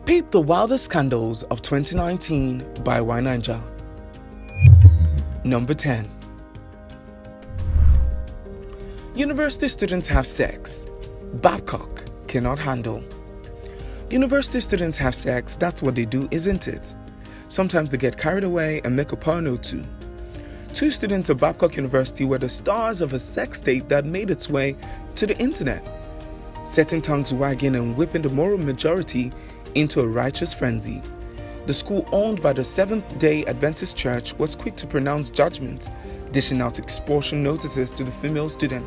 Peep the wildest scandals of 2019 by Ninja. Number 10. University students have sex. Babcock cannot handle. University students have sex, that's what they do, isn't it? Sometimes they get carried away and make a porno too. Two students of Babcock University were the stars of a sex tape that made its way to the internet, setting tongues wagging and whipping the moral majority into a righteous frenzy. The school, owned by the Seventh-day Adventist Church, was quick to pronounce judgment, dishing out expulsion notices to the female student.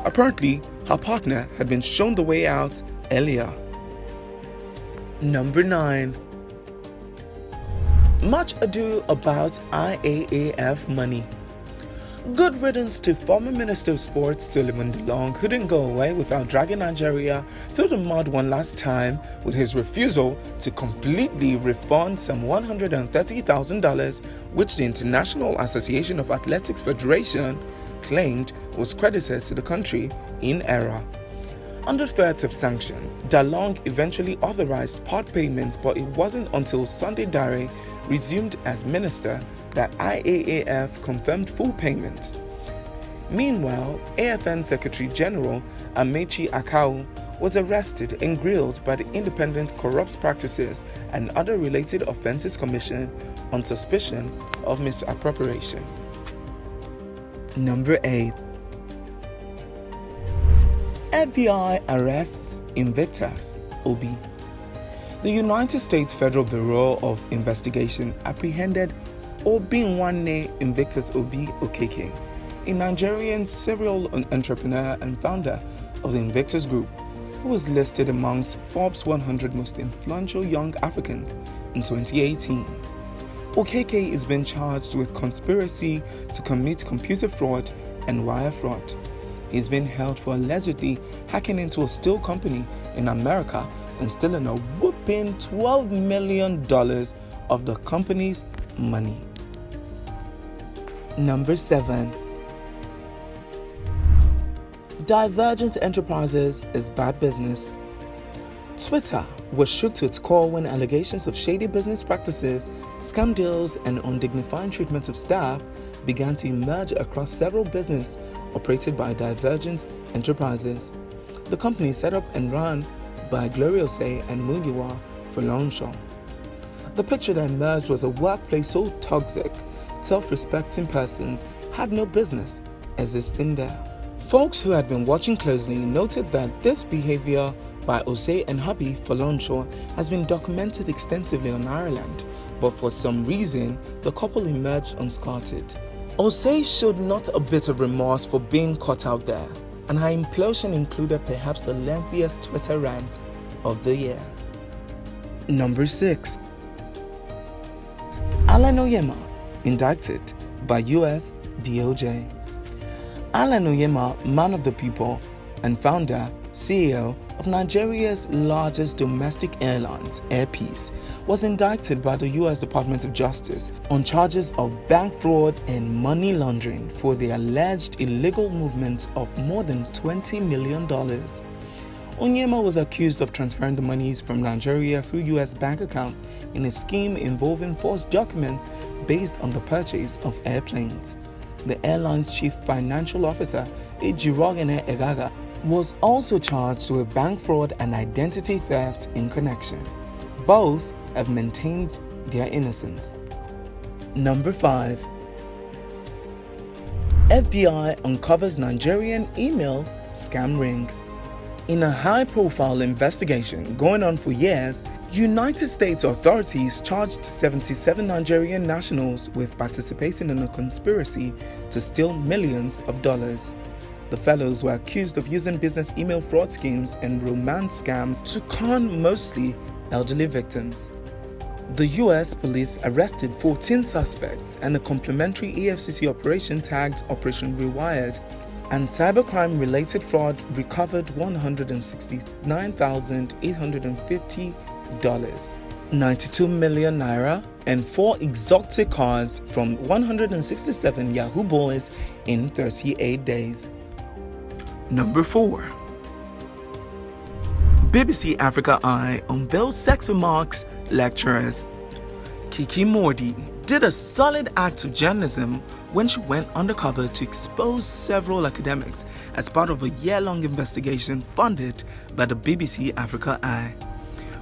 Apparently, her partner had been shown the way out earlier. Number 9. Much ado about IAAF money. Good riddance to former Minister of Sports Suleiman DeLong, who didn't go away without dragging Nigeria through the mud one last time with his refusal to completely refund some $130,000, which the International Association of Athletics Federation claimed was credited to the country in error. Under threats of sanction, DeLong eventually authorized part payments, but it wasn't until Sunday Dare resumed as minister that IAAF confirmed full payment. Meanwhile, AFN Secretary General Amechi Akau was arrested and grilled by the Independent Corrupt Practices and Other Related Offences Commission on suspicion of misappropriation. Number 8. FBI arrests Invictus Obi. The United States Federal Bureau of Investigation apprehended Obinwanne Invictus Obi Okeke, a Nigerian serial entrepreneur and founder of the Invictus Group, who was listed amongst Forbes 100 most influential young Africans in 2018. Okeke is being charged with conspiracy to commit computer fraud and wire fraud. He's been held for allegedly hacking into a steel company in America and stealing a whopping $12 million of the company's money. Number 7. Divergent Enterprises is bad business. Twitter was shook to its core when allegations of shady business practices, scam deals, and undignified treatment of staff began to emerge across several businesses operated by Divergent Enterprises. The company set up and run by Gloriose and Mugiwa Folorunsho. The picture that emerged was a workplace so toxic, self-respecting persons had no business existing there. Folks who had been watching closely noted that this behavior by Osei and hubby Folorunsho has been documented extensively on Ireland, but for some reason, the couple emerged unscarred. Osei showed not a bit of remorse for being caught out there, and her implosion included perhaps the lengthiest Twitter rant of the year. Number 6. Onyema, indicted by US DOJ. Onyema, man of the people and founder, CEO of Nigeria's largest domestic airlines, Air Peace, was indicted by the US Department of Justice on charges of bank fraud and money laundering for the alleged illegal movement of more than $20 million. Onyema was accused of transferring the monies from Nigeria through US bank accounts in a scheme involving false documents based on the purchase of airplanes. The airline's chief financial officer, Ejirogene Egaga, was also charged with bank fraud and identity theft in connection. Both have maintained their innocence. Number 5. FBI uncovers Nigerian email scam ring. In a high-profile investigation going on for years, United States authorities charged 77 Nigerian nationals with participating in a conspiracy to steal millions of dollars. The fellows were accused of using business email fraud schemes and romance scams to con mostly elderly victims. The US police arrested 14 suspects, and a complementary EFCC operation tagged Operation Rewired, and cybercrime-related fraud recovered $169,850, 92 million naira, and 4 exotic cars from 167 Yahoo boys in 38 days. Number 4. BBC Africa Eye unveils sex remarks lecturers. Kiki Mordi did a solid act of journalism when she went undercover to expose several academics as part of a year-long investigation funded by the BBC Africa Eye.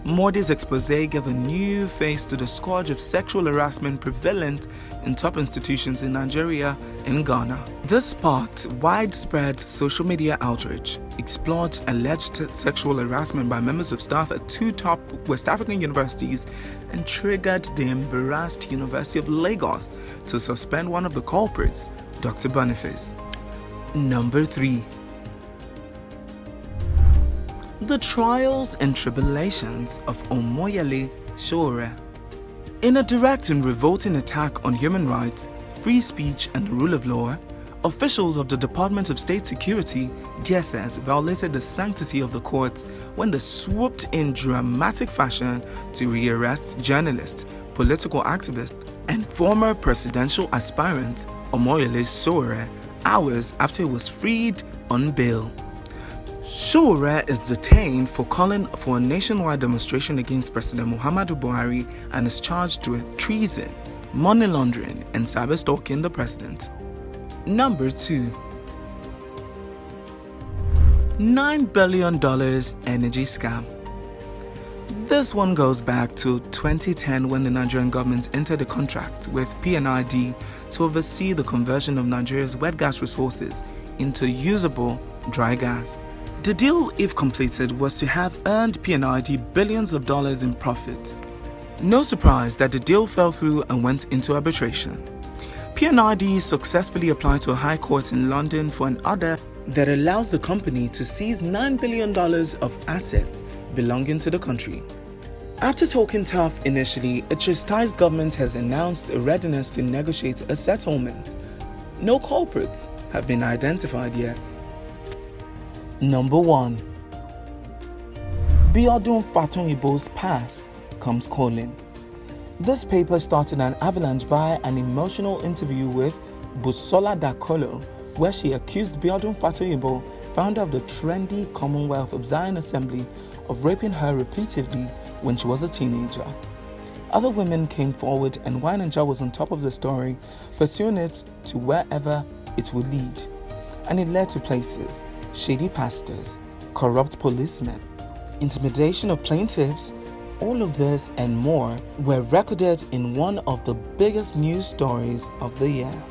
Mordi's expose gave a new face to the scourge of sexual harassment prevalent in top institutions in Nigeria and Ghana. This sparked widespread social media outrage, explored alleged sexual harassment by members of staff at 2 top West African universities, and triggered the embarrassed University of Lagos to suspend one of the culprits, Dr. Boniface. Number 3. The trials and tribulations of Omoyele Sowore. In a direct and revolting attack on human rights, free speech and the rule of law, officials of the Department of State Security, DSS, violated the sanctity of the courts when they swooped in dramatic fashion to rearrest journalist, political activist, and former presidential aspirant Omoyele Sowore hours after he was freed on bail. Sowore is detained for calling for a nationwide demonstration against President Muhammadu Buhari and is charged with treason, money laundering, and cyber-stalking the president. Number 2. $9 billion energy scam. This one goes back to 2010 when the Nigerian government entered a contract with PNID to oversee the conversion of Nigeria's wet gas resources into usable dry gas. The deal, if completed, was to have earned PNID billions of dollars in profit. No surprise that the deal fell through and went into arbitration. PNID successfully applied to a high court in London for an order that allows the company to seize $9 billion of assets belonging to the country. After talking tough initially, a chastised government has announced a readiness to negotiate a settlement. No culprits have been identified yet. Number 1. Biodun Fatoyinbo's past comes calling. This paper started an avalanche via an emotional interview with Busola Dakolo, where she accused Biodun Fatoyinbo, founder of the trendy Commonwealth of Zion Assembly, of raping her repeatedly when she was a teenager. Other women came forward and Wine and Jar was on top of the story, pursuing it to wherever it would lead. And it led to places: shady pastors, corrupt policemen, intimidation of plaintiffs. All of this and more were recorded in one of the biggest news stories of the year.